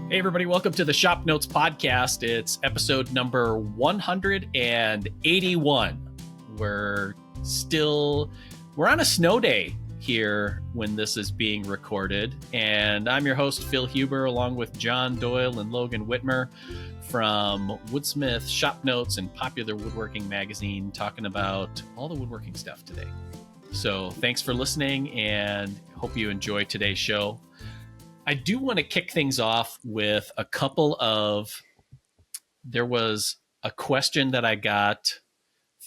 Hey, everybody, welcome to the ShopNotes Podcast. It's episode number 181. We're on a snow day here when this is being recorded. And I'm your host, Phil Huber, along with John Doyle and Logan Whitmer from Woodsmith, ShopNotes, and Popular Woodworking Magazine, talking about all the woodworking stuff today. So thanks for listening and hope you enjoy today's show. I do want to kick things off with there was a question that I got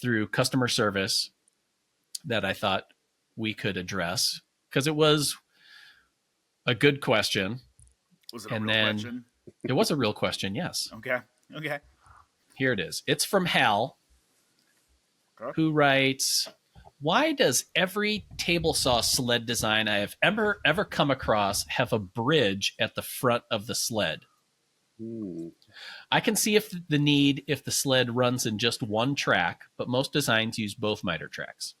through customer service that I thought we could address because it was a good question. Was it a real question? It was a real question, yes. Okay. Here it is. It's from Hal, who writes, why does every table saw sled design I have ever come across have a bridge at the front of the sled? I can see if the sled runs in just one track, but most designs use both miter tracks,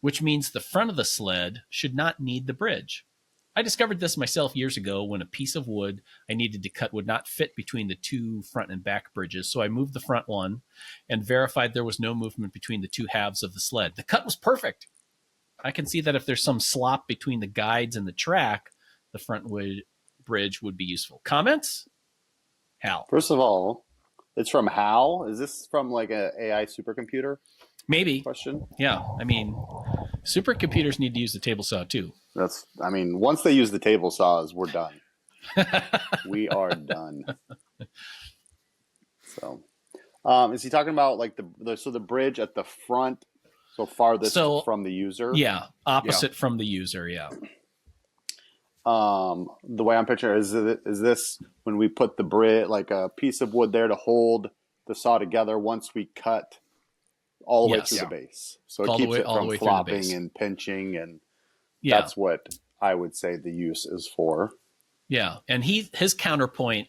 which means the front of the sled should not need the bridge. I discovered this myself years ago when a piece of wood I needed to cut would not fit between the two front and back bridges, so I moved the front one and verified there was no movement between the two halves of the sled. The cut was perfect. I can see that if there's some slop between the guides and the track, the front bridge would be useful. Comments? Hal. First of all, it's from Hal. Is this from like an AI supercomputer? Maybe. Question? Yeah. I mean, supercomputers need to use the table saw too. Once they use the table saws, we're done. We are done. So, is he talking about like the bridge at the front, so farthest from the user? Yeah, opposite from the user. Yeah. The way I'm picturing is this when we put the bridge, like a piece of wood there to hold the saw together once we cut all the way through the base, so it keeps it from flopping and pinching and. Yeah. That's what I would say the use is for. Yeah. And his counterpoint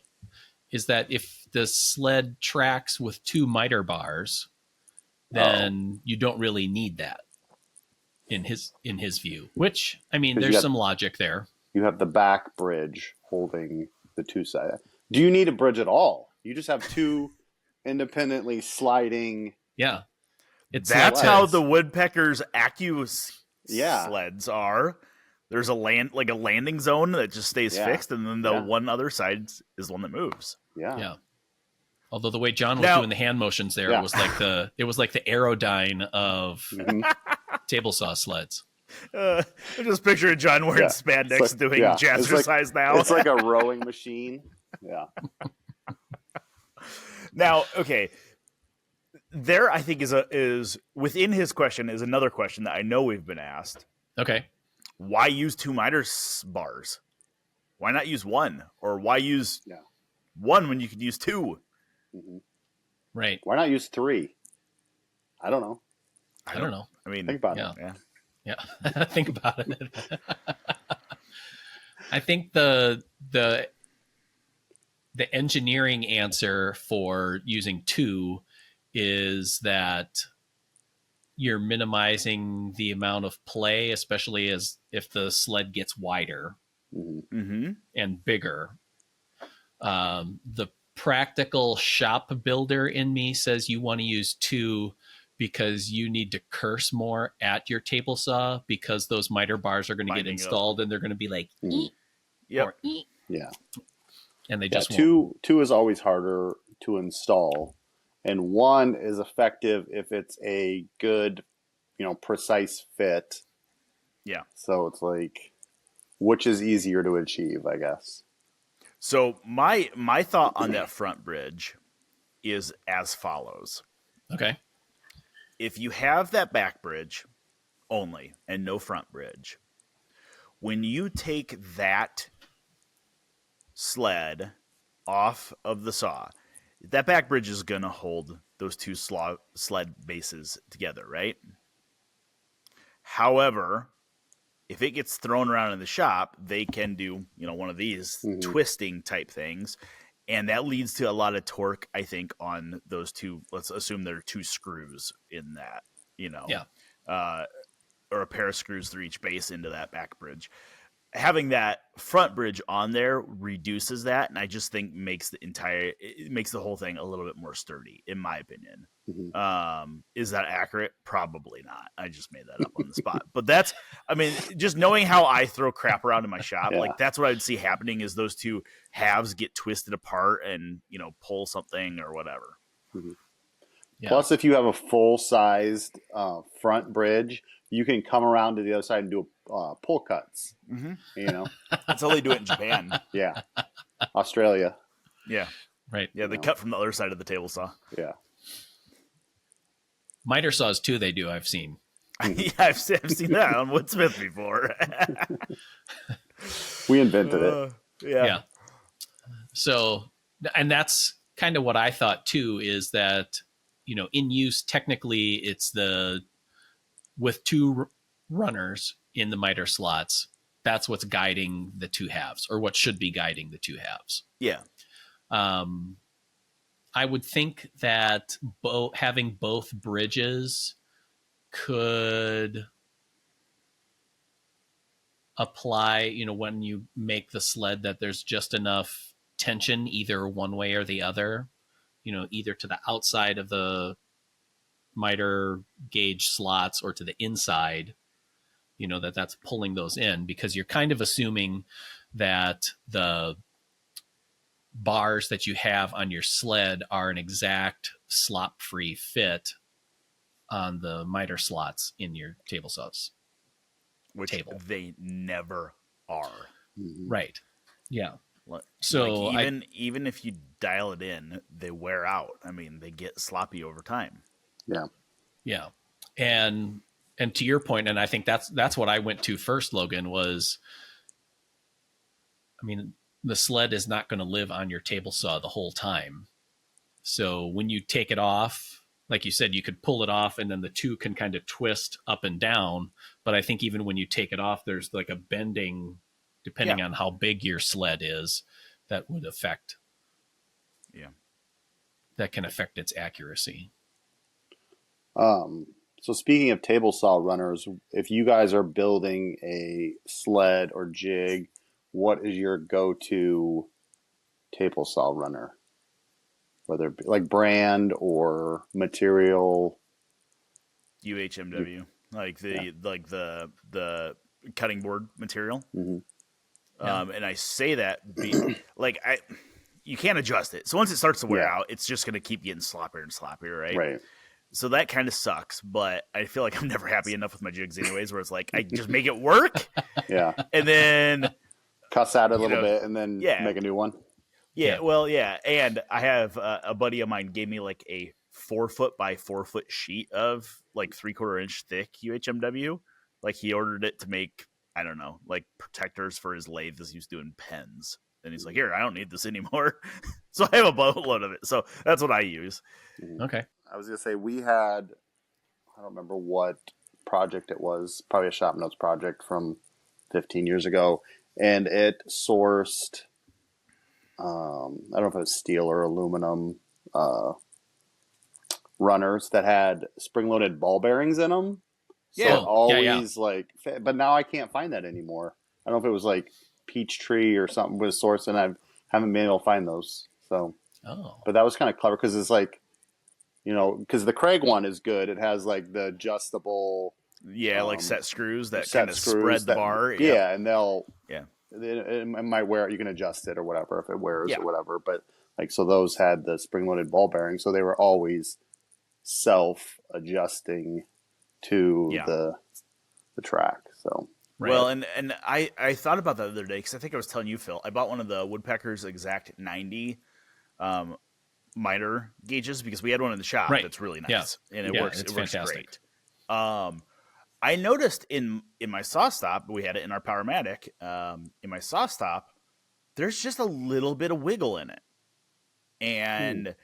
is that if the sled tracks with two miter bars, then you don't really need that in his view, which, I mean, there's some logic there. You have the back bridge holding the two sides. Do you need a bridge at all? You just have two independently sliding. Yeah. That's how the woodpecker's sleds are. There's a landing zone that just stays fixed, and then the one other side is the one that moves. Yeah. Although the way John was doing the hand motions there was like the Aerodyne of table saw sleds. I just picture John wearing spandex doing jazzercise now. It's like a rowing machine. Yeah. Now, okay. There, I think is within his question is another question that I know we've been asked. Okay. Why use two miter bars? Why not use one? Or why use one when you could use two? Mm-hmm. Right. Why not use three? I don't know. I don't know. I mean, think about it. Yeah. Think about it. I think the engineering answer for using two is that you're minimizing the amount of play, especially if the sled gets wider and bigger. The practical shop builder in me says you want to use two because you need to curse more at your table saw because those miter bars are going to get installed and they're going to be like, or yeah. And they just two is always harder to install. And one is effective if it's a good, precise fit. Yeah. So it's like, which is easier to achieve, I guess. So my thought on that front bridge is as follows. Okay. If you have that back bridge only and no front bridge, when you take that sled off of the saw, that back bridge is going to hold those two sled bases together, right? However, if it gets thrown around in the shop, they can do, one of these twisting type things. And that leads to a lot of torque, I think, on those two. Let's assume there are two screws in that, or a pair of screws through each base into that back bridge. having that front bridge on there reduces that, and I just think makes the whole thing a little bit more sturdy, in my opinion. Mm-hmm. Is that accurate? Probably not. I just made that up on the spot. But that's, I mean, just knowing how I throw crap around in my shop, like that's what I would see happening is those two halves get twisted apart and, you know, pull something or whatever. Mm-hmm. Yeah. Plus, if you have a full-sized front bridge, you can come around to the other side and do pull cuts. Mm-hmm. You know, that's how they do it in Japan. Yeah, Australia. Yeah, right. Yeah, they cut from the other side of the table saw. Yeah, miter saws too. They do. I've seen. Yeah, I've seen that on Woodsmith before. We invented it. Yeah. So, and that's kind of what I thought too. Is that, you know, in use technically, it's with two runners in the miter slots. That's what's guiding the two halves, or what should be guiding the two halves. Yeah. I would think that having both bridges could apply, you know, when you make the sled, that there's just enough tension either one way or the other, you know, either to the outside of the miter gauge slots or to the inside, you know, that's pulling those in, because you're kind of assuming that the bars that you have on your sled are an exact slop-free fit on the miter slots in your table saws. Which they never are. Right. Yeah. So like even if you dial it in, they wear out. I mean, they get sloppy over time. Yeah. Yeah. And to your point, and I think that's what I went to first, Logan, was, I mean, the sled is not going to live on your table saw the whole time. So when you take it off, like you said, you could pull it off and then the two can kind of twist up and down. But I think even when you take it off, there's like a bending, depending on how big your sled is, that would affect. Yeah. That can affect its accuracy. So speaking of table saw runners, if you guys are building a sled or jig, what is your go-to table saw runner? Whether it be like brand or material. UHMW, like the cutting board material. Mm-hmm. And I say that you can't adjust it. So once it starts to wear out, it's just going to keep getting sloppier and sloppier, right? Right. So that kind of sucks, but I feel like I'm never happy enough with my jigs anyways, where it's like, I just make it work. Yeah. And then cuss out a little bit and then make a new one. Yeah. Well, yeah. And I have a buddy of mine gave me like a 4 foot by 4 foot sheet of like 3/4 inch thick UHMW. Like he ordered it to make, I don't know, like protectors for his lathe as he was doing pens. And he's like, here, I don't need this anymore. So I have a boatload of it. So that's what I use. Okay. I was going to say we had, I don't remember what project it was, probably a ShopNotes project from 15 years ago. And it sourced, I don't know if it was steel or aluminum runners that had spring-loaded ball bearings in them. So it always but now I can't find that anymore. I don't know if it was like Peachtree or something was sourced, and I haven't been able to find those. So, but that was kind of clever because it's like, you know, because the Craig one is good. It has like the adjustable, like set screws that kind of spread the bar. Yeah, and they'll it might wear. You can adjust it or whatever if it wears or whatever. But like, so those had the spring-loaded ball bearing, so they were always self-adjusting to the track. So well, and I thought about that the other day because I think I was telling you, Phil, I bought one of the Woodpecker's Exact 90 miter gauges because we had one in the shop that's really nice and it works great. I noticed in my saw stop, we had it in our Powermatic, in my saw stop, there's just a little bit of wiggle in it. And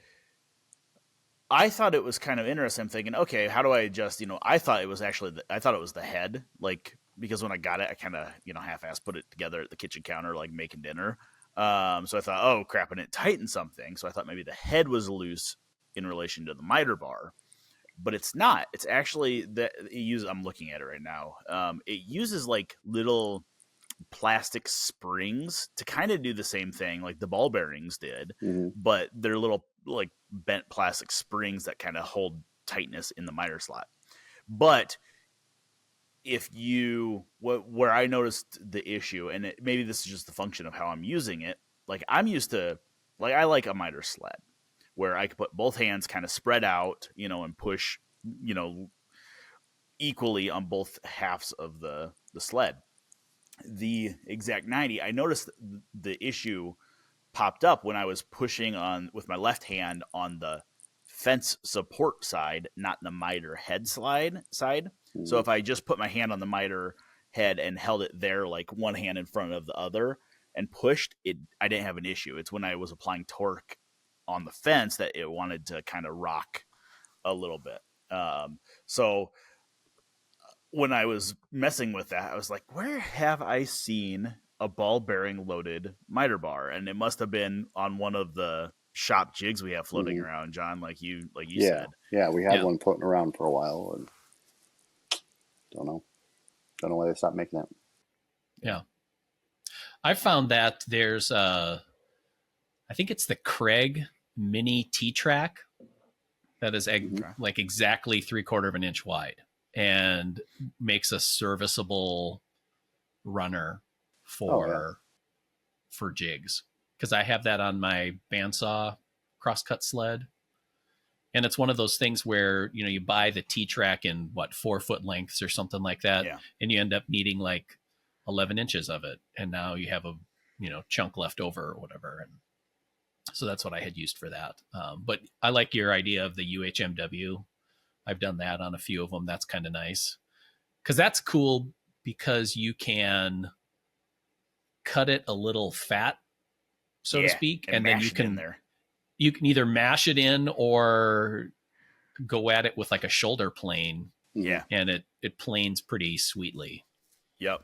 I thought it was kind of interesting. I'm thinking, okay, how do I adjust? You know, I thought it was the head, like, because when I got it, I kind of, you know, half-assed put it together at the kitchen counter, like making dinner. So I thought, oh crap, and it tightened something. So I thought maybe the head was loose in relation to the miter bar, but it's not. It's actually I'm looking at it right now. It uses like little plastic springs to kind of do the same thing like the ball bearings did, but they're little like bent plastic springs that kind of hold tightness in the miter slot. But if you, where I noticed the issue, and maybe this is just the function of how I'm using it, like I'm used to, like I like a miter sled where I could put both hands kind of spread out, and push, equally on both halves of the sled. The Exact 90, I noticed the issue popped up when I was pushing on with my left hand on the fence support side, not the miter head side. So if I just put my hand on the miter head and held it there, like one hand in front of the other and pushed it, I didn't have an issue. It's when I was applying torque on the fence that it wanted to kind of rock a little bit. So when I was messing with that, I was like, where have I seen a ball bearing loaded miter bar? And it must have been on one of the shop jigs we have floating around, John, like you said. Yeah, we had one floating around for a while, and don't know why they stopped making that. Yeah. I found that there's I think it's the Craig Mini T-Track that is like exactly 3/4 of an inch wide and makes a serviceable runner for jigs. Because I have that on my bandsaw crosscut sled. And it's one of those things where, you buy the T-Track in 4 foot lengths or something like that. Yeah. And you end up needing like 11 inches of it. And now you have a, chunk left over or whatever. And so that's what I had used for that. But I like your idea of the UHMW. I've done that on a few of them. That's kind of nice. Because that's cool because you can cut it a little fat, so to speak. And then you can either mash it in or go at it with like a shoulder plane. Yeah. And it planes pretty sweetly. Yep.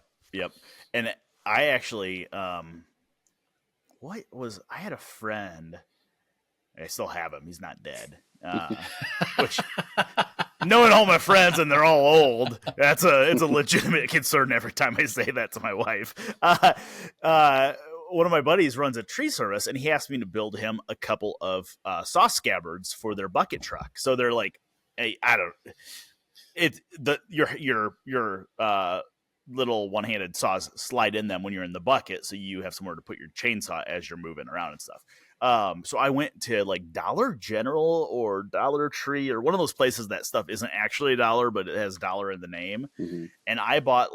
And I actually, I had a friend, I still have him. He's not dead. Which knowing all my friends and they're all old, it's a legitimate concern every time I say that to my wife. One of my buddies runs a tree service, and he asked me to build him a couple of saw scabbards for their bucket truck. So they're like, your little one-handed saws slide in them when you're in the bucket, so you have somewhere to put your chainsaw as you're moving around and stuff. So I went to like Dollar General or Dollar Tree or one of those places that stuff isn't actually $1, but it has dollar in the name. And I bought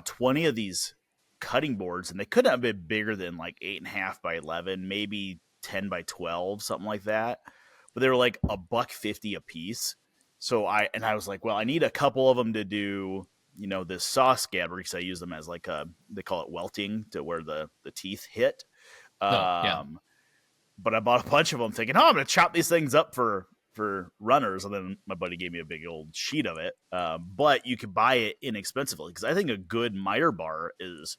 20 of these cutting boards, and they couldn't have been bigger than like 8.5 by 11, maybe 10 by 12, something like that. But they were like $1.50 a piece. So I was like, well, I need a couple of them to do, this saw scabbard, because I use them as like they call it welting, to where the teeth hit. But I bought a bunch of them thinking, I'm going to chop these things up for runners. And then my buddy gave me a big old sheet of it. But you could buy it inexpensively, because I think a good miter bar is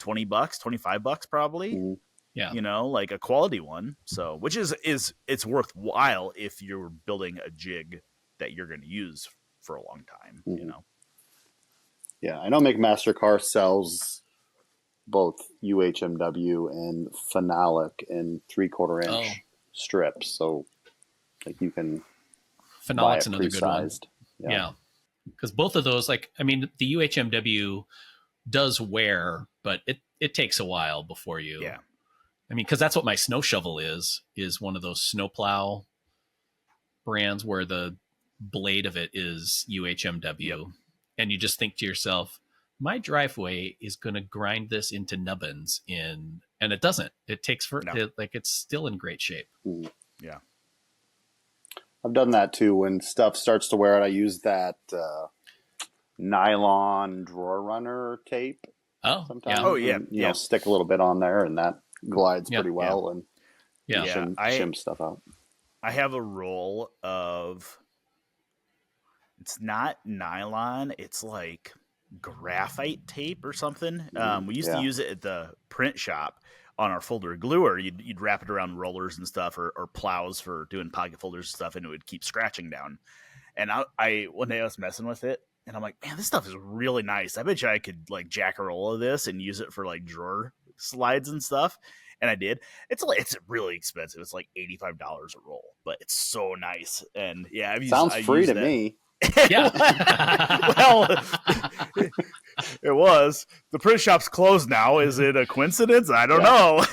$20, $25 probably. Yeah. Like a quality one. So, which is it's worthwhile if you're building a jig that you're going to use for a long time, Yeah. I know McMaster-Carr sells both UHMW and Phenolic in 3/4 inch strips. So like you can Phenolic's another good one. Yeah. Because both of those, the UHMW does wear, but it takes a while before you. Yeah. Because that's what my snow shovel is one of those snowplow brands where the blade of it is UHMW. Yep. And you just think to yourself, my driveway is going to grind this into nubbins and it doesn't. It takes it's still in great shape. Yeah. I've done that too. When stuff starts to wear out, I use that nylon drawer runner tape. Sometimes. Oh, yeah. And, stick a little bit on there, and that glides pretty well and shims stuff out. I have a roll of, it's not nylon, it's like graphite tape or something. We used to use it at the print shop on our folder gluer. You'd wrap it around rollers and stuff, or plows for doing pocket folders and stuff, and it would keep scratching down. And I one day I was messing with it, And I'm like, man, this stuff is really nice. I bet you I could like jack a roll of this and use it for like drawer slides and stuff. And I did. It's really expensive. It's like $85 a roll, but it's so nice. And yeah, sounds free to me. Yeah. Well, it was. The print shop's closed now. Is it a coincidence? I don't know.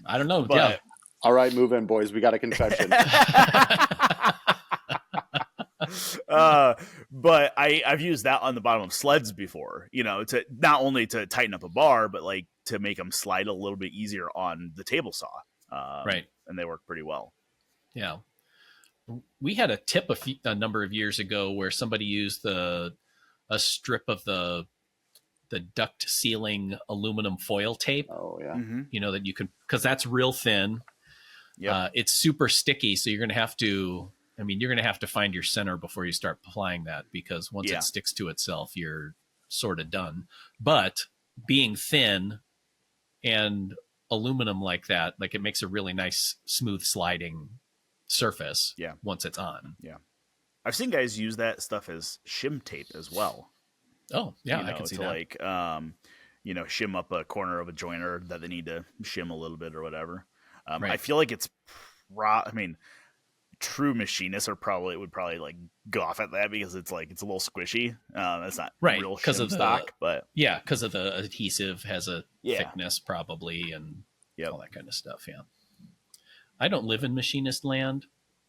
I don't know. But, yeah. All right, move in, boys. We got a confession. But I've used that on the bottom of sleds before, to not only to tighten up a bar, but like to make them slide a little bit easier on the table saw. Right. And they work pretty well. Yeah. We had a tip a number of years ago where somebody used a strip of the duct sealing aluminum foil tape. Oh yeah. Mm-hmm. That you can, because that's real thin. Yeah. It's super sticky. So you're going to have to find your center before you start applying that, because once it sticks to itself, you're sort of done. But being thin and aluminum like that, like it makes a really nice, smooth sliding surface once it's on. Yeah. I've seen guys use that stuff as shim tape as well. Oh, yeah, I can see that. Like, shim up a corner of a joiner that they need to shim a little bit or whatever. Right. I feel like it's true machinists would probably like go off at that because it's a little squishy. It's not real shim stock, but because of the adhesive has a thickness probably and all that kind of stuff. Yeah. I don't live in machinist land.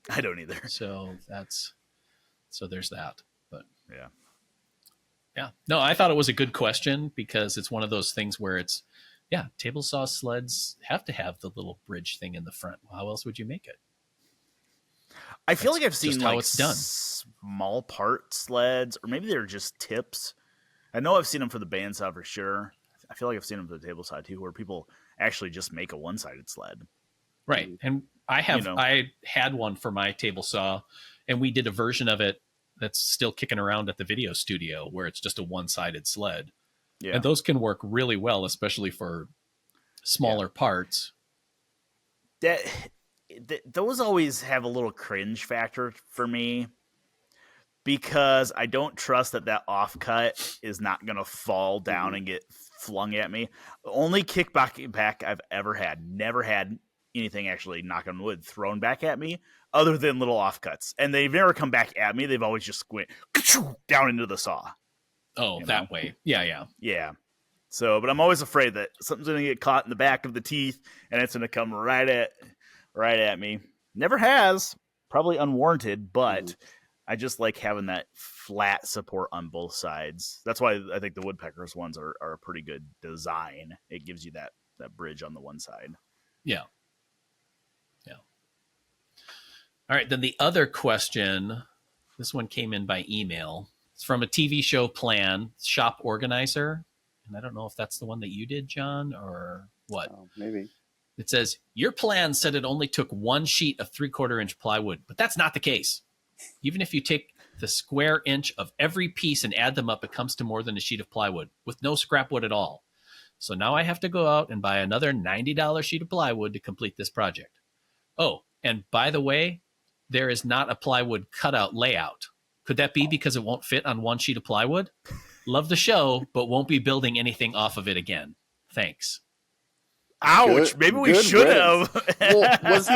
I don't either. So there's that. But yeah. No, I thought it was a good question because it's one of those things where it's, table saw sleds have to have the little bridge thing in the front. How else would you make it? I feel like I've seen how it's done. Small part sleds, or maybe they're just tips. I know I've seen them for the bandsaw for sure. I feel like I've seen them for the table saw too, where people actually just make a one-sided sled. Right. And I had one for my table saw, and we did a version of it that's still kicking around at the video studio where it's just a one-sided sled. Yeah. And those can work really well, especially for smaller parts. Those always have a little cringe factor for me because I don't trust that offcut is not going to fall down and get flung at me. The only kickback I've ever had, never had anything actually, knock on wood, thrown back at me other than little offcuts. And they've never come back at me. They've always just went down into the saw. Oh, that way. Yeah. Yeah. So, but I'm always afraid that something's going to get caught in the back of the teeth and it's going to come right at me. Never has. Probably unwarranted, but I just like having that flat support on both sides. That's why I think the woodpeckers ones are a pretty good design. It gives you that bridge on the one side. Yeah. All right. Then the other question, this one came in by email. It's from a TV show plan, Shop Organizer. And I don't know if that's the one that you did, John, or what. Oh, maybe. It says, your plan said it only took one sheet of 3/4 inch plywood, but that's not the case. Even if you take the square inch of every piece and add them up, it comes to more than a sheet of plywood with no scrap wood at all. So now I have to go out and buy another $90 sheet of plywood to complete this project. Oh, and by the way, there is not a plywood cutout layout. Could that be because it won't fit on one sheet of plywood? Love the show, but won't be building anything off of it again. Thanks. Ouch! Maybe we should have. Well, was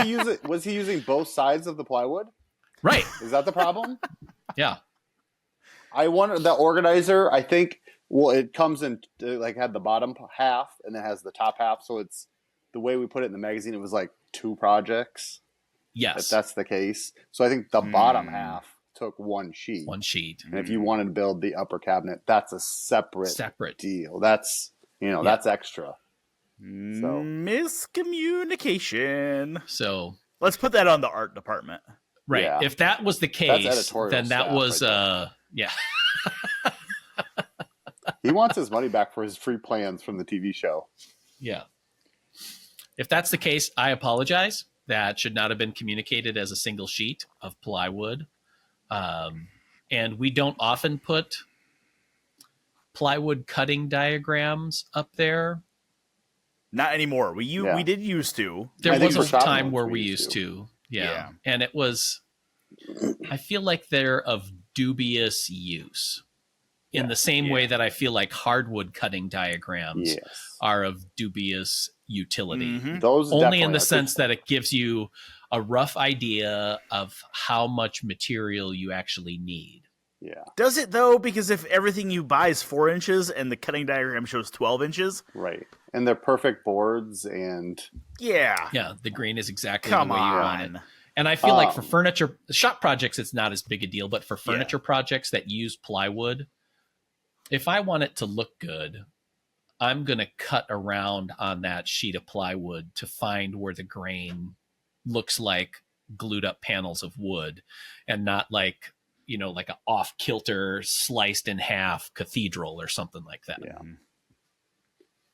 he using both sides of the plywood? Right. Is that the problem? Yeah. I wonder, the organizer, I think, it comes in, had the bottom half and it has the top half. So it's the way we put it in the magazine. It was like 2 projects. Yes. If that's the case. So I think the bottom half took one sheet. And if you wanted to build the upper cabinet, that's a separate deal. That's, that's extra. So miscommunication. So let's put that on the art department. Right. Yeah. If that was the case, then that was yeah. He wants his money back for his free plans from the TV show. Yeah. If that's the case, I apologize. That should not have been communicated as a single sheet of plywood. And we don't often put plywood cutting diagrams up there. Not anymore. We did used to. There was a time where we used to. Yeah. And it was, I feel like they're of dubious use. in the same way that I feel like hardwood cutting diagrams are of dubious utility. Those only in the sense that it gives you a rough idea of how much material you actually need. Yeah. Does it though? Because if everything you buy is 4 inches and the cutting diagram shows 12 inches. Right. And they're perfect boards and. Yeah. The grain is exactly the way you want it. And I feel like for furniture, shop projects, it's not as big a deal. But for furniture projects that use plywood, if I want it to look good, I'm going to cut around on that sheet of plywood to find where the grain looks like glued up panels of wood and not like, like a off kilter sliced in half cathedral or something like that. Yeah.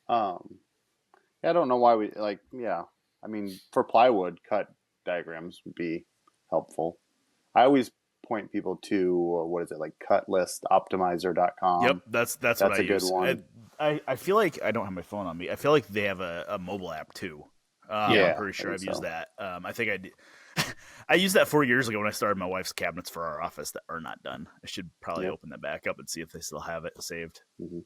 I don't know why I mean, for plywood, cut diagrams would be helpful. I always point people to, cutlistoptimizer.com. Yep. That's what I a use. Good one. I feel like I don't have my phone on me. I feel like they have a mobile app too. I'm pretty sure I've used that. I think I did. I used that 4 years ago when I started my wife's cabinets for our office that are not done. I should probably open that back up and see if they still have it saved. Mm-hmm.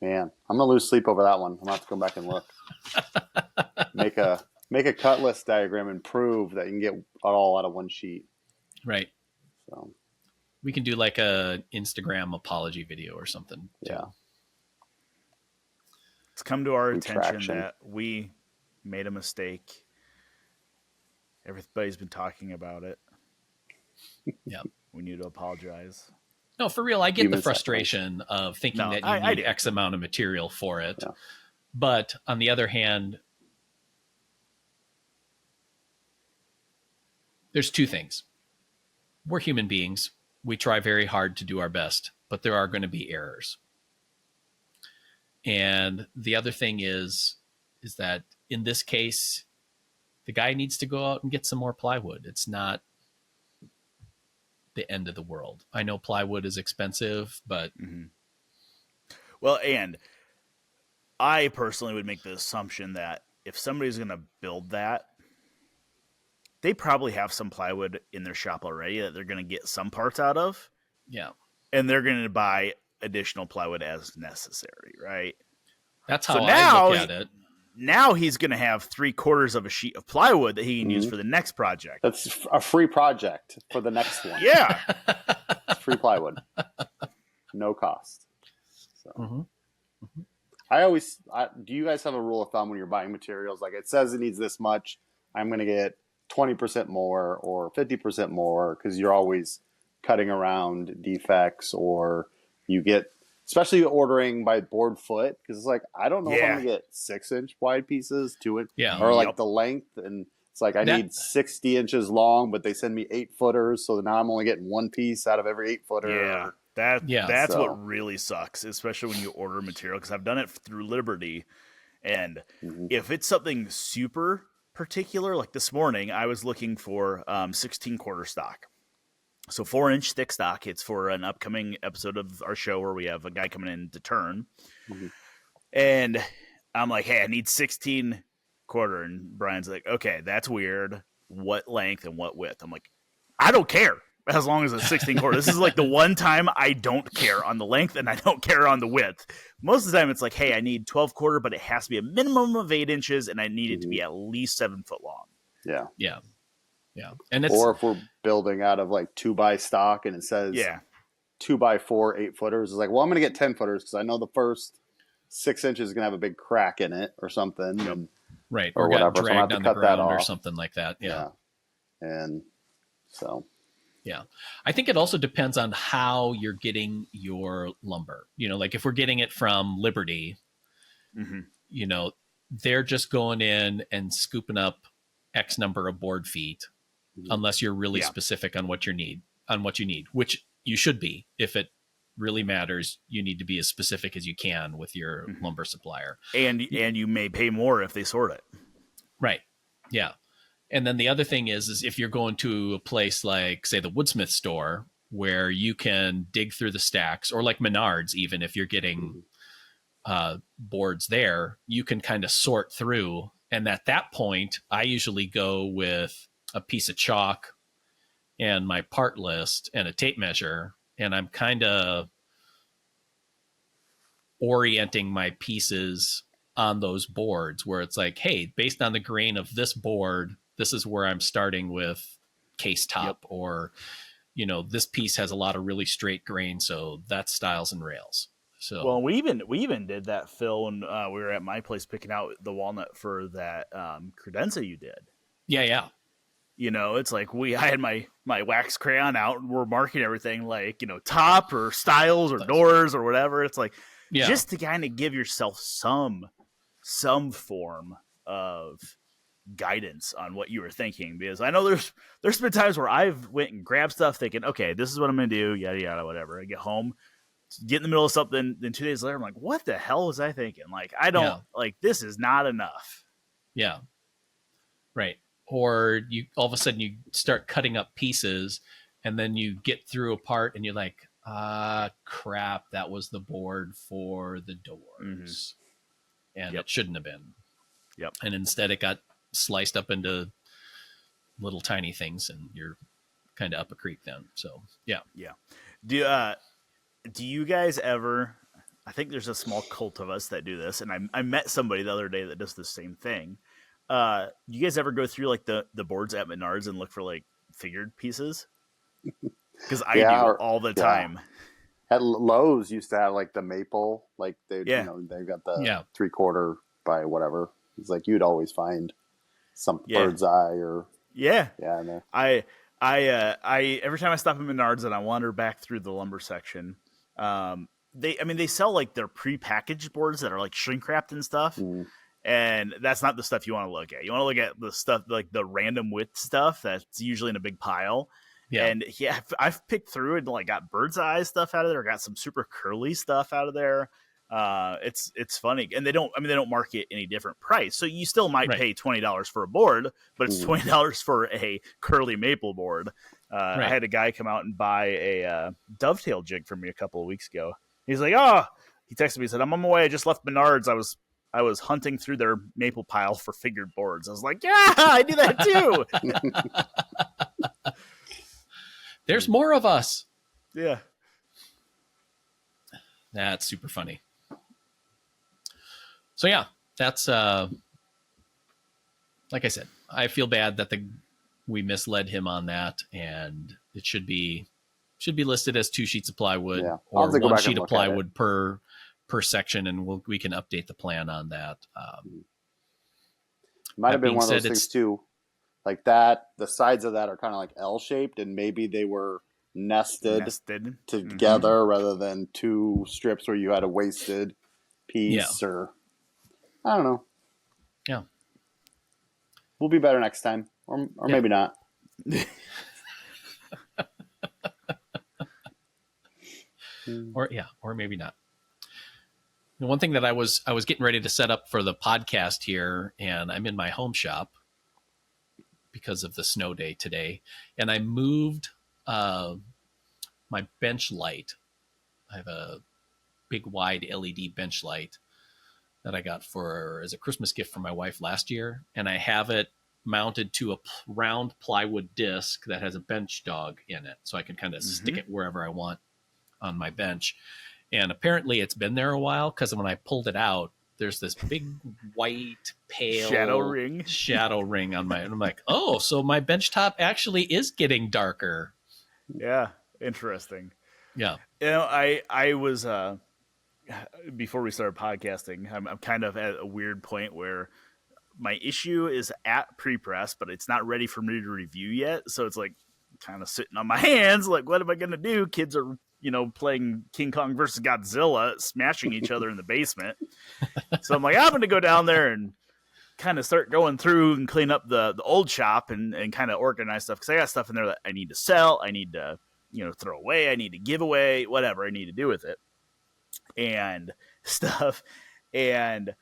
Man, I'm gonna lose sleep over that one. I'm gonna have to go back and look. Make a cut list diagram and prove that you can get it all out of one sheet. Right. So we can do like a Instagram apology video or something. Yeah. It's come to our attention that we made a mistake. Everybody's been talking about it. Yeah. We need to apologize. No, for real, I get the frustration of thinking that you need X amount of material for it. Yeah. But on the other hand, there's two things. We're human beings. We try very hard to do our best, but there are going to be errors. And the other thing is that in this case, the guy needs to go out and get some more plywood. It's not the end of the world. I know plywood is expensive, but well, and I personally would make the assumption that if somebody's going to build that, they probably have some plywood in their shop already that they're going to get some parts out of. Yeah. And they're going to buy additional plywood as necessary, right? That's how I look at it. Now he's going to have 3/4 of a sheet of plywood that he can use for the next project. That's a free project for the next one. Yeah. It's free plywood. No cost. So do you guys have a rule of thumb when you're buying materials? Like it says it needs this much, I'm going to get 20% more or 50% more because you're always cutting around defects, or you get, especially ordering by board foot, because it's like, I don't know if I'm going to get 6-inch wide pieces to it, or like the length, and it's like I need 60 inches long, but they send me 8-footers, so now I'm only getting one piece out of every 8-footer. That's what really sucks, especially when you order material, because I've done it through Liberty, and if it's something super particular, like this morning, I was looking for 16-quarter stock. So 4-inch thick stock. It's for an upcoming episode of our show where we have a guy coming in to turn. And I'm like, hey, I need 16-quarter. And Brian's like, okay, that's weird. What length and what width? I'm like, I don't care as long as it's 16-quarter. This is like the one time I don't care on the length and I don't care on the width. Most of the time it's like, hey, I need 12-quarter, but it has to be a minimum of 8 inches and I need it to be at least 7 foot long. Yeah. Yeah. Yeah. And it's, or if we're building out of like 2x stock and it says 2x4 8-footers, it's like, well, I'm going to get 10-footers because I know the first 6 inches is going to have a big crack in it or something. And, right. Or got whatever. dragged So on the ground or something like that. Yeah. And so. Yeah. I think it also depends on how you're getting your lumber. Like if we're getting it from Liberty, they're just going in and scooping up X number of board feet, unless you're really specific on what you need, which you should be. If it really matters, you need to be as specific as you can with your lumber supplier. And you may pay more if they sort it. Right. Yeah. And then the other thing is if you're going to a place like, say, the Woodsmith store, where you can dig through the stacks, or like Menards, even if you're getting boards there, you can kind of sort through. And at that point, I usually go with a piece of chalk and my part list and a tape measure, and I'm kind of orienting my pieces on those boards where it's like, hey, based on the grain of this board, this is where I'm starting with case top, or, you know, this piece has a lot of really straight grain, so that's stiles and rails. So, well, we even did that, Phil, when we were at my place picking out the walnut for that credenza you did. Yeah. You know, it's like I had my wax crayon out and we're marking everything like, you know, top or stiles or doors or whatever. It's like just to kind of give yourself some form of guidance on what you were thinking, because I know there's been times where I've went and grabbed stuff thinking, okay, this is what I'm gonna do, yada yada, whatever. I get home, get in the middle of something, then 2 days later I'm like, what the hell was I thinking? Like, I don't like, this is not enough. Yeah, right. Or you all of a sudden you start cutting up pieces, and then you get through a part and you're like, crap, that was the board for the doors, and it shouldn't have been. And instead it got sliced up into little tiny things, and you're kind of up a creek then. So yeah. Do you guys ever, I think there's a small cult of us that do this, and I met somebody the other day that does the same thing. You guys ever go through like the boards at Menards and look for like figured pieces? Because I do all the time. At Lowe's used to have like the maple, like you know, they've got the 3/4 by whatever. It's like you'd always find some bird's eye or I every time I stop at Menards and I wander back through the lumber section, they sell like their prepackaged boards that are like shrink wrapped and stuff. And that's not the stuff you want to look at. You want to look at the stuff like the random width stuff that's usually in a big pile. And I've picked through and like got bird's eye stuff out of there, got some super curly stuff out of there. It's funny, and they don't mark it any different price, so you still might pay $20 for a board, but it's $20 for a curly maple board. I had a guy come out and buy a dovetail jig for me a couple of weeks ago. He's like, he texted me, he said, I'm on my way, I just left Menards, I was hunting through their maple pile for figured boards. I was like, yeah, I do that too. There's more of us. Yeah. That's super funny. So yeah, that's like I said, I feel bad that we misled him on that, and it should be listed as 2 sheets of plywood or 1 sheet of plywood per section, and we can update the plan on that. Might have been one of those things too, like that. The sides of that are kind of like L-shaped, and maybe they were nested together rather than 2 strips where you had a wasted piece, or I don't know. Yeah, we'll be better next time, or maybe not. or maybe not. The one thing that I was getting ready to set up for the podcast here, and I'm in my home shop because of the snow day today, and I moved my bench light. I have a big wide LED bench light that I got as a Christmas gift from my wife last year, and I have it mounted to a round plywood disc that has a bench dog in it, so I can kind of stick it wherever I want on my bench. And apparently it's been there a while, because when I pulled it out, there's this big white pale shadow ring on and I'm like, oh, so my bench top actually is getting darker. Yeah, interesting. Yeah. You know, I was before we started podcasting, I'm kind of at a weird point where my issue is at pre-press, but it's not ready for me to review yet. So it's like kind of sitting on my hands. Like, what am I going to do? Kids are, playing King Kong versus Godzilla, smashing each other in the basement. So I'm like, I'm going to go down there and kind of start going through and clean up the old shop and kind of organize stuff. Cause I got stuff in there that I need to sell. I need to, throw away. I need to give away, whatever I need to do with it and stuff. And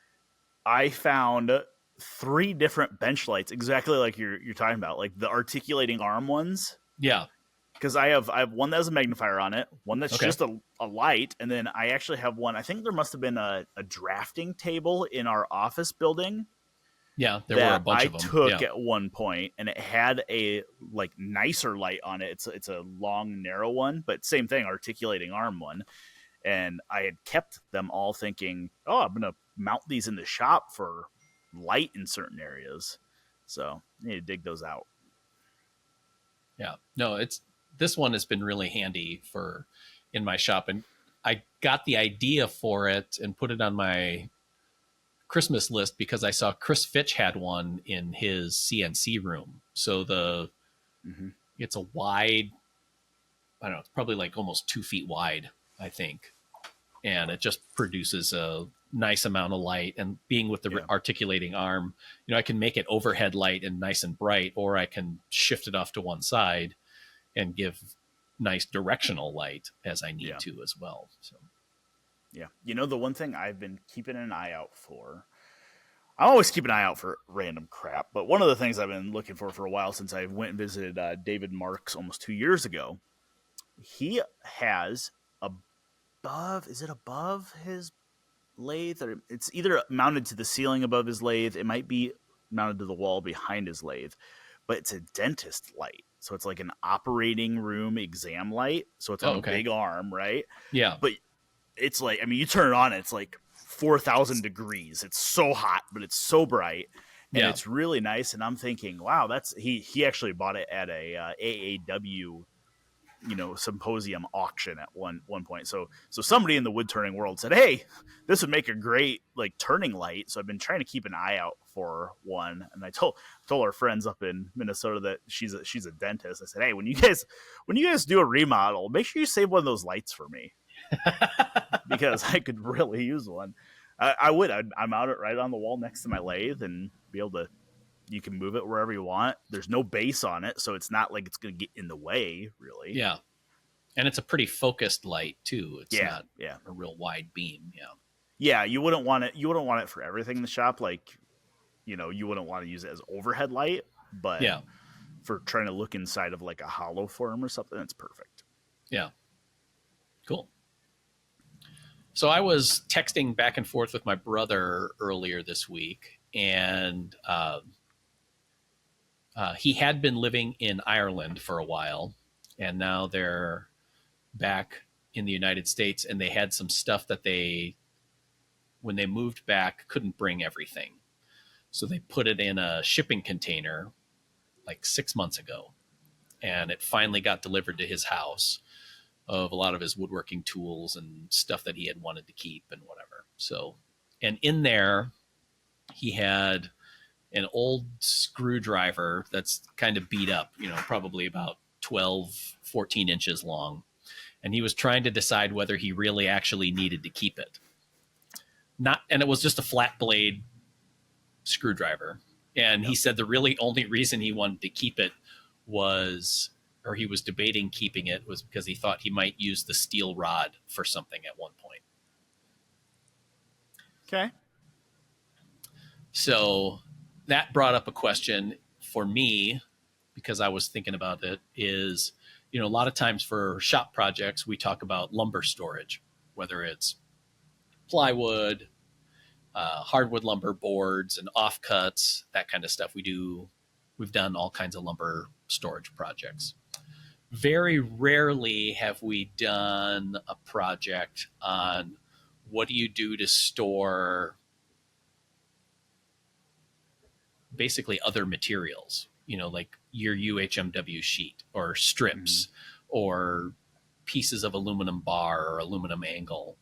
I found 3 different bench lights, exactly like you're talking about, like the articulating arm ones. Yeah. Because I have one that has a magnifier on it, one that's just a light, and then I actually have one. I think there must have been a drafting table in our office building Yeah, there were a bunch of them. I took at one point, and it had a like nicer light on it. It's a long, narrow one, but same thing, articulating arm one. And I had kept them all thinking, oh, I'm gonna mount these in the shop for light in certain areas. So I need to dig those out. Yeah, no, this one has been really handy for in my shop, and I got the idea for it and put it on my Christmas list because I saw Chris Fitch had one in his CNC room. So it's a wide, I don't know, it's probably like almost 2 feet wide, I think. And it just produces a nice amount of light. And being with the articulating arm, I can make it overhead light and nice and bright, or I can shift it off to one side and give nice directional light as I need to as well. So. Yeah. The one thing I've been keeping an eye out for, I always keep an eye out for random crap, but one of the things I've been looking for a while since I went and visited David Marks almost 2 years ago, he has is it above his lathe, or it's either mounted to the ceiling above his lathe, it might be mounted to the wall behind his lathe, but it's a dentist light. So it's like an operating room exam light. So it's on a big arm, right? Yeah. But it's like, you turn it on, it's like 4,000 degrees. It's so hot, but it's so bright. And it's really nice. And I'm thinking, wow, he actually bought it at a AAW, symposium auction at one point. So somebody in the wood turning world said, hey, this would make a great like turning light. So I've been trying to keep an eye out for one. And I told our friends up in Minnesota that she's a dentist. I said, hey, when you guys do a remodel, make sure you save one of those lights for me. Because I could really use one. I'd mount it right on the wall next to my lathe and be able to, you can move it wherever you want. There's no base on it, so it's not like it's going to get in the way, really. Yeah. And it's a pretty focused light too. It's not a real wide beam. Yeah. Yeah, you wouldn't want it for everything in the shop. Like, you wouldn't want to use it as overhead light, but for trying to look inside of like a hollow form or something, it's perfect. Yeah. Cool. So I was texting back and forth with my brother earlier this week, and he had been living in Ireland for a while, and now they're back in the United States, and they had some stuff that when they moved back, couldn't bring everything. So they put it in a shipping container like 6 months ago, and it finally got delivered to his house of a lot of his woodworking tools and stuff that he had wanted to keep and whatever. So, and in there, he had an old screwdriver that's kind of beat up, probably about 12, 14 inches long. And he was trying to decide whether he really actually needed to keep it. And it was just a flat blade screwdriver. And he said the really only reason he wanted to keep it he was debating keeping it was because he thought he might use the steel rod for something at one point. Okay. So that brought up a question for me, because I was thinking about it, is, a lot of times for shop projects, we talk about lumber storage, whether it's plywood, hardwood lumber, boards and offcuts, that kind of stuff. We've done all kinds of lumber storage projects. Very rarely have we done a project on what do you do to store basically other materials, like your UHMW sheet or strips or pieces of aluminum bar or aluminum angle.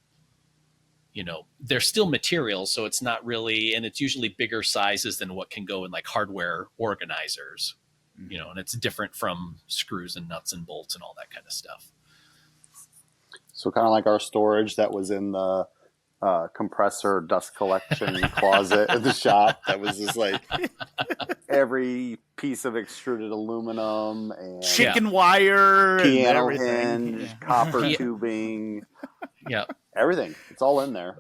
They're still materials, so it's not really, and it's usually bigger sizes than what can go in like hardware organizers, and it's different from screws and nuts and bolts and all that kind of stuff. So kind of like our storage that was in the compressor dust collection closet at the shop. That was just like every piece of extruded aluminum and chicken wire, piano hinge, copper tubing. Yeah. Everything. It's all in there.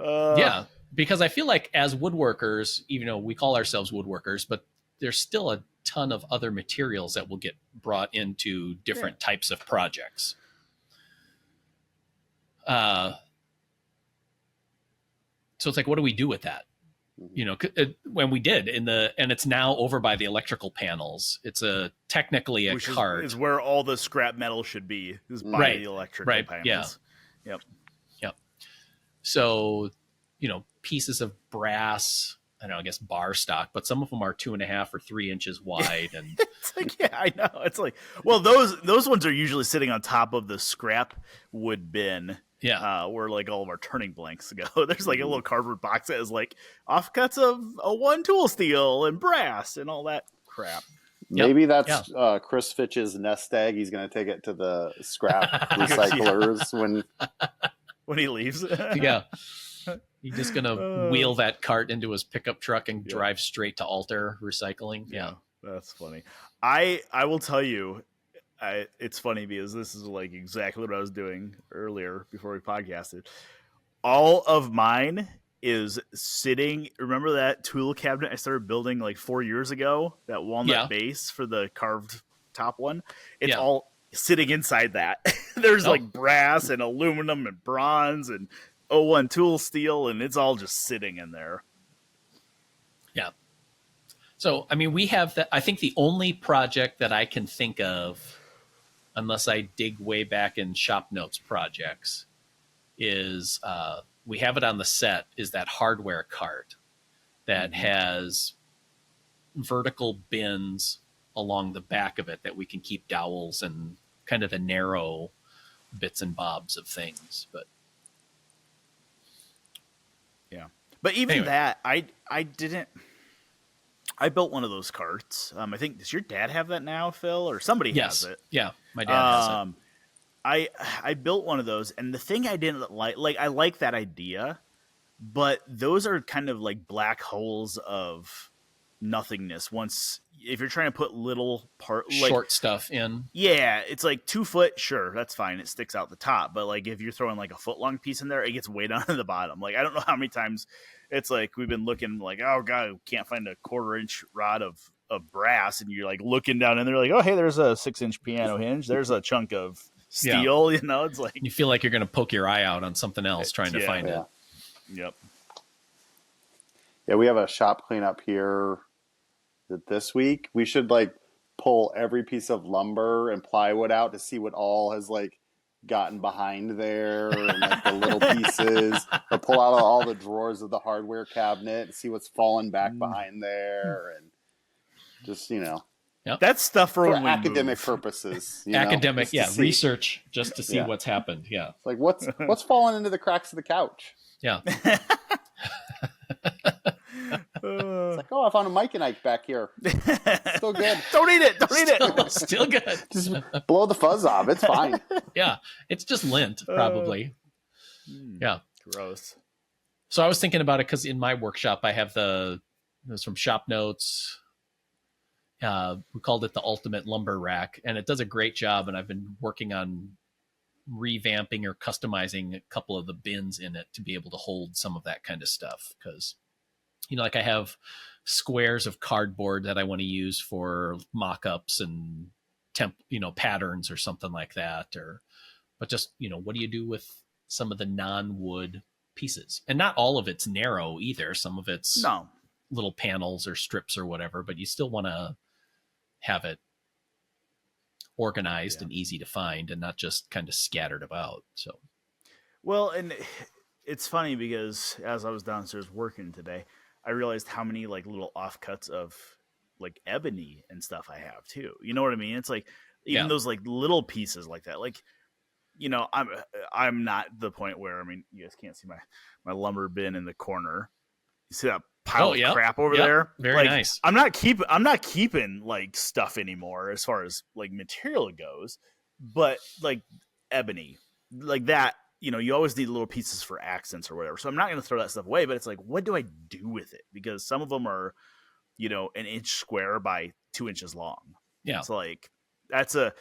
Because I feel like as woodworkers, even though we call ourselves woodworkers, but there's still a ton of other materials that will get brought into different types of projects. So it's like, what do we do with that? you know, when we did and it's now over by the electrical panels. It's technically a cart. Is where all the scrap metal should be, is by the electrical panels. Yeah. Yep. So, you know, pieces of brass, I don't know, I guess bar stock, but some of them are 2.5 or 3 inches wide. And it's like, yeah, I know. It's like, well, those ones are usually sitting on top of the scrap wood bin. Yeah. Where like all of our turning blanks go. There's like a little cardboard box that has like offcuts of a one tool steel and brass and all that crap. Maybe that's Chris Fitch's nest egg. He's going to take it to the scrap recyclers when he leaves. Yeah. He's just going to wheel that cart into his pickup truck and drive straight to Alter Recycling. Yeah. That's funny. I will tell you, it's funny because this is like exactly what I was doing earlier before we podcasted. All of mine is sitting. Remember that tool cabinet I started building like 4 years ago? That walnut base for the carved top one? It's all sitting inside that. There's like brass and aluminum and bronze and O1 tool steel, and it's all just sitting in there. Yeah. So, I mean, we have that. I think the only project that I can think of, unless I dig way back in ShopNotes projects, is we have it on the set, is that hardware cart that has vertical bins along the back of it that we can keep dowels and kind of the narrow bits and bobs of things. But but even that, I built one of those carts. I think, does your dad have that now, Phil, or somebody has it? Yeah, my dad has it. I built one of those, and the thing I didn't like I like that idea, but those are kind of like black holes of nothingness. If you're trying to put little short stuff in, it's like 2 foot, sure, that's fine, it sticks out the top, but like if you're throwing like a foot long piece in there, it gets way down to the bottom. Like I don't know how many times it's like we've been looking like, oh god, we can't find a 1/4 inch rod of brass, and you're like looking down in there like, oh hey, there's a 6-inch piano hinge, there's a chunk of steel, you know, it's like you feel like you're going to poke your eye out on something else trying to find it. Yep. Yeah, we have a shop cleanup here this week. We should like pull every piece of lumber and plywood out to see what all has like gotten behind there, and like the little pieces, or pull out all the drawers of the hardware cabinet and see what's fallen back behind there, and just, you know, that's stuff for academic purposes. Academic, research, just to see what's happened. Yeah, it's like what's fallen into the cracks of the couch. Yeah. It's like, oh, I found a Mike and Ike back here. Still good. Don't eat it. Still good. Just blow the fuzz off. It's fine. Yeah, it's just lint, probably. Yeah. Gross. So I was thinking about it because in my workshop I have it was from ShopNotes. We called it the Ultimate Lumber Rack, and it does a great job. And I've been working on revamping or customizing a couple of the bins in it to be able to hold some of that kind of stuff. Because, you know, like I have squares of cardboard that I want to use for mock-ups and patterns or something like that. But just, you know, what do you do with some of the non-wood pieces? And not all of it's narrow either. Some of it's little panels or strips or whatever, but you still want to have it organized and easy to find and not just kind of scattered about. So, well, and it's funny because as I was downstairs working today, I realized how many like little offcuts of like ebony and stuff I have too. You know what I mean? It's like even those like little pieces like that. Like, you know, I'm not the point where, I mean, you guys can't see my lumber bin in the corner. You see that pile of crap over there? Very nice. I'm not keeping like stuff anymore as far as like material goes, but like ebony, like that, you know, you always need little pieces for accents or whatever. So I'm not going to throw that stuff away, but it's like, what do I do with it? Because some of them are, you know, 1 inch square by 2 inches long. Yeah. It's like, it's a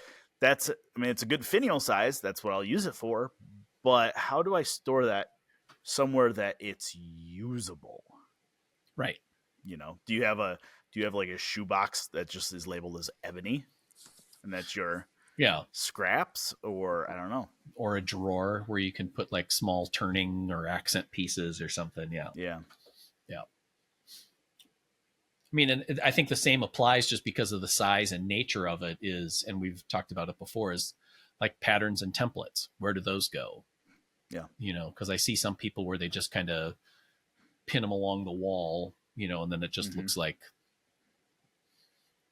good finial size. That's what I'll use it for. But how do I store that somewhere that it's usable? Right. You know, do you have like a shoebox that just is labeled as ebony and that's your scraps, or I don't know, or a drawer where you can put like small turning or accent pieces or something. Yeah. mean, and I think the same applies just because of the size and nature of it is, and we've talked about it before, is like patterns and templates. Where do those go? Yeah. Because I see some people where they just kind of pin them along the wall, and then it just looks like,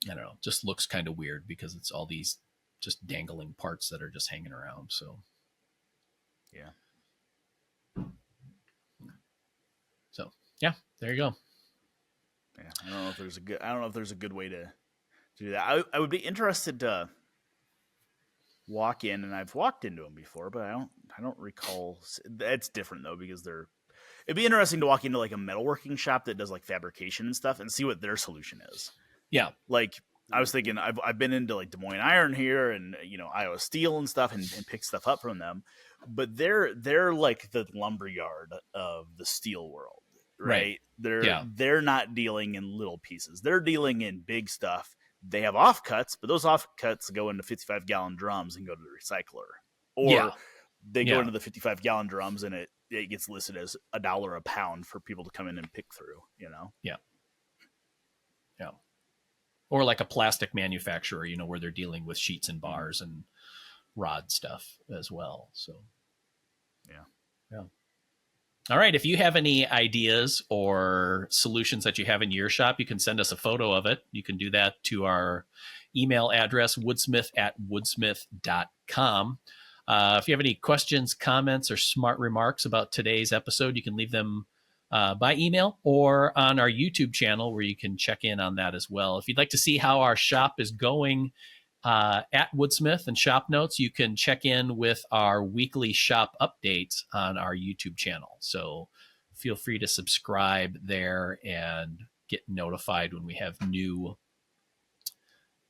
I don't know, just looks kind of weird because it's all these just dangling parts that are just hanging around. So, yeah. So, yeah, there you go. Yeah, I don't know if there's a good way to do that. I would be interested to walk in, and I've walked into them before, but I don't recall. It's different though because it'd be interesting to walk into like a metalworking shop that does like fabrication and stuff and see what their solution is. Yeah, like I was thinking, I've been into like Des Moines Iron here and Iowa Steel and stuff and pick stuff up from them, but they're like the lumberyard of the steel world. Right. They're not dealing in little pieces. They're dealing in big stuff. They have offcuts, but those offcuts go into 55-gallon drums and go to the recycler. Or they go into the 55-gallon drums and it gets listed as $1 a pound for people to come in and pick through, Yeah. Yeah. Or like a plastic manufacturer, where they're dealing with sheets and bars and rod stuff as well. So, yeah. All right. If you have any ideas or solutions that you have in your shop, you can send us a photo of it. You can do that to our email address, woodsmith@woodsmith.com. If you have any questions, comments, or smart remarks about today's episode, you can leave them by email or on our YouTube channel where you can check in on that as well. If you'd like to see how our shop is going at Woodsmith and ShopNotes, you can check in with our weekly shop updates on our YouTube channel. So feel free to subscribe there and get notified when we have new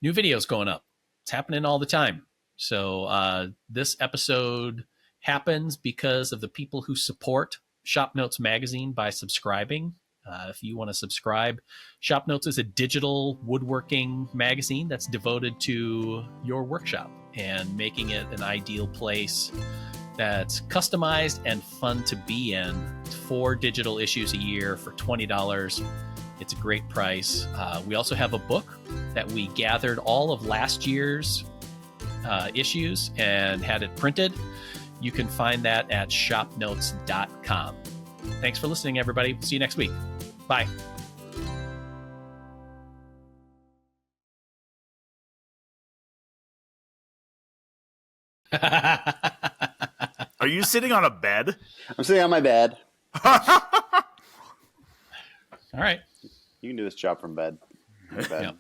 videos going up. It's happening all the time. So this episode happens because of the people who support ShopNotes magazine by subscribing. If you want to subscribe, ShopNotes is a digital woodworking magazine that's devoted to your workshop and making it an ideal place that's customized and fun to be in. 4 digital issues a year for $20. It's a great price. We also have a book that we gathered all of last year's issues and had it printed. You can find that at shopnotes.com. Thanks for listening, everybody. See you next week. Bye. Are you sitting on a bed? I'm sitting on my bed. All right. You can do this job from bed. Yep.